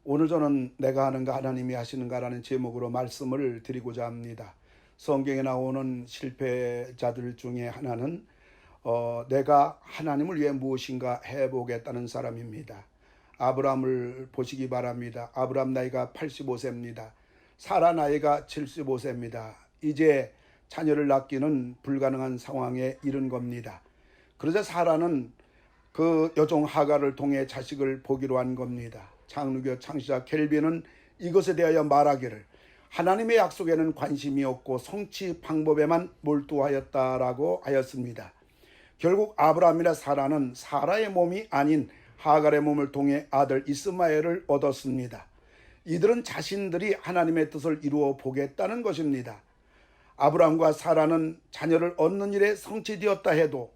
오늘 저는 내가 하는가 하나님이 하시는가라는 제목으로 말씀을 드리고자 합니다. 성경에 나오는 실패자들 중에 하나는 내가 하나님을 위해 무엇인가 해보겠다는 사람입니다. 아브라함을 보시기 바랍니다. 아브라함 나이가 85세입니다. 사라 나이가 75세입니다. 이제 자녀를 낳기는 불가능한 상황에 이른 겁니다. 그러자 사라는 그 여종 하갈을 통해 자식을 보기로 한 겁니다. 창누교 창시자 켈빈은 이것에 대하여 말하기를 하나님의 약속에는 관심이 없고 성취 방법에만 몰두하였다라고 하였습니다. 결국 아브라함이나 사라는 사라의 몸이 아닌 하갈의 몸을 통해 아들 이스마엘을 얻었습니다. 이들은 자신들이 하나님의 뜻을 이루어 보겠다는 것입니다. 아브라함과 사라는 자녀를 얻는 일에 성취되었다 해도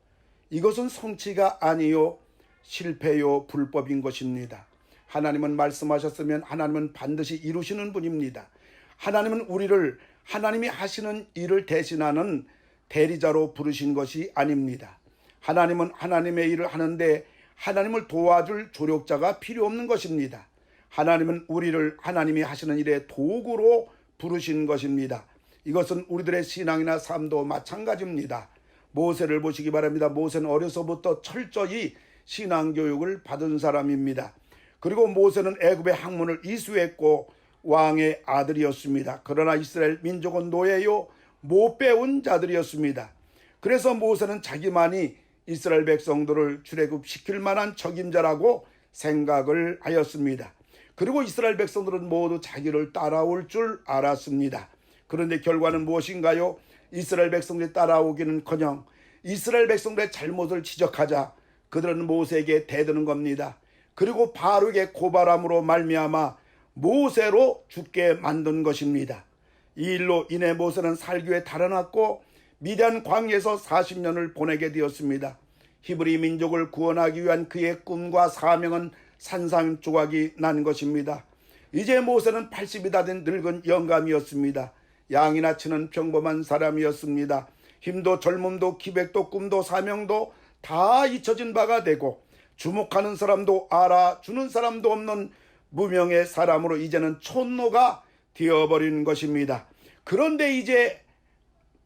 이것은 성취가 아니요 실패요 불법인 것입니다. 하나님은 말씀하셨으면 하나님은 반드시 이루시는 분입니다. 하나님은 우리를 하나님이 하시는 일을 대신하는 대리자로 부르신 것이 아닙니다. 하나님은 하나님의 일을 하는데 하나님을 도와줄 조력자가 필요 없는 것입니다. 하나님은 우리를 하나님이 하시는 일의 도구로 부르신 것입니다. 이것은 우리들의 신앙이나 삶도 마찬가지입니다. 모세를 보시기 바랍니다. 모세는 어려서부터 철저히 신앙교육을 받은 사람입니다. 그리고 모세는 애굽의 학문을 이수했고 왕의 아들이었습니다. 그러나 이스라엘 민족은 노예요 못 배운 자들이었습니다. 그래서 모세는 자기만이 이스라엘 백성들을 출애굽시킬 만한 적임자라고 생각을 하였습니다. 그리고 이스라엘 백성들은 모두 자기를 따라올 줄 알았습니다. 그런데 결과는 무엇인가요? 이스라엘 백성들이 따라오기는커녕 이스라엘 백성들의 잘못을 지적하자 그들은 모세에게 대드는 겁니다. 그리고 바로에게 고발함으로 말미암아 모세로 죽게 만든 것입니다. 이 일로 인해 모세는 살기에 달아났고 미디안 광야에서 40년을 보내게 되었습니다. 히브리 민족을 구원하기 위한 그의 꿈과 사명은 산산조각이 난 것입니다. 이제 모세는 80이 다 된 늙은 영감이었습니다. 양이나 치는 평범한 사람이었습니다. 힘도 젊음도 기백도 꿈도 사명도 다 잊혀진 바가 되고 주목하는 사람도 알아주는 사람도 없는 무명의 사람으로 이제는 촌노가 되어버린 것입니다. 그런데 이제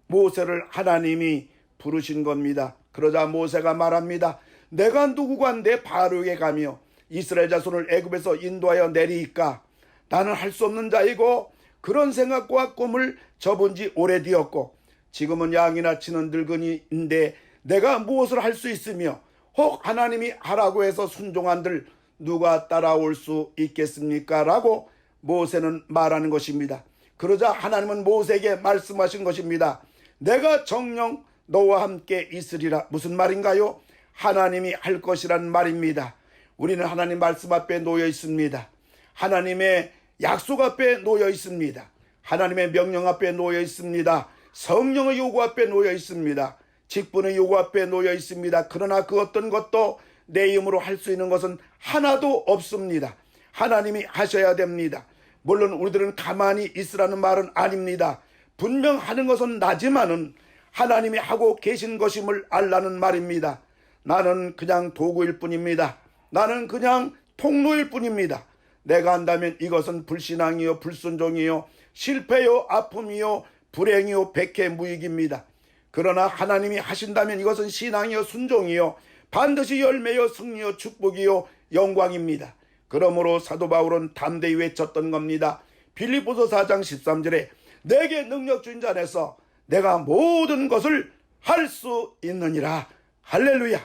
모세를 하나님이 부르신 겁니다. 그러자 모세가 말합니다. 내가 누구간데 바로에게 가며 이스라엘 자손을 애굽에서 인도하여 내리이까? 나는 할 수 없는 자이고 그런 생각과 꿈을 접은 지 오래되었고 지금은 양이나 치는 늙은이인데 내가 무엇을 할 수 있으며 혹 하나님이 하라고 해서 순종한들 누가 따라올 수 있겠습니까? 라고 모세는 말하는 것입니다. 그러자 하나님은 모세에게 말씀하신 것입니다. 내가 정녕 너와 함께 있으리라. 무슨 말인가요? 하나님이 할 것이란 말입니다. 우리는 하나님 말씀 앞에 놓여 있습니다. 하나님의 약속 앞에 놓여 있습니다. 하나님의 명령 앞에 놓여 있습니다. 성령의 요구 앞에 놓여 있습니다. 직분의 요구 앞에 놓여 있습니다. 그러나 그 어떤 것도 내 힘으로 할 수 있는 것은 하나도 없습니다. 하나님이 하셔야 됩니다. 물론 우리들은 가만히 있으라는 말은 아닙니다. 분명 하는 것은 나지만은 하나님이 하고 계신 것임을 알라는 말입니다. 나는 그냥 도구일 뿐입니다. 나는 그냥 통로일 뿐입니다. 내가 한다면 이것은 불신앙이요 불순종이요 실패요 아픔이요 불행이요 백해무익입니다. 그러나 하나님이 하신다면 이것은 신앙이요 순종이요 반드시 열매요 승리요 축복이요 영광입니다. 그러므로 사도 바울은 담대히 외쳤던 겁니다. 빌립보서 4장 13절에 내게 능력 주인 자 안에서 내가 모든 것을 할 수 있느니라. 할렐루야.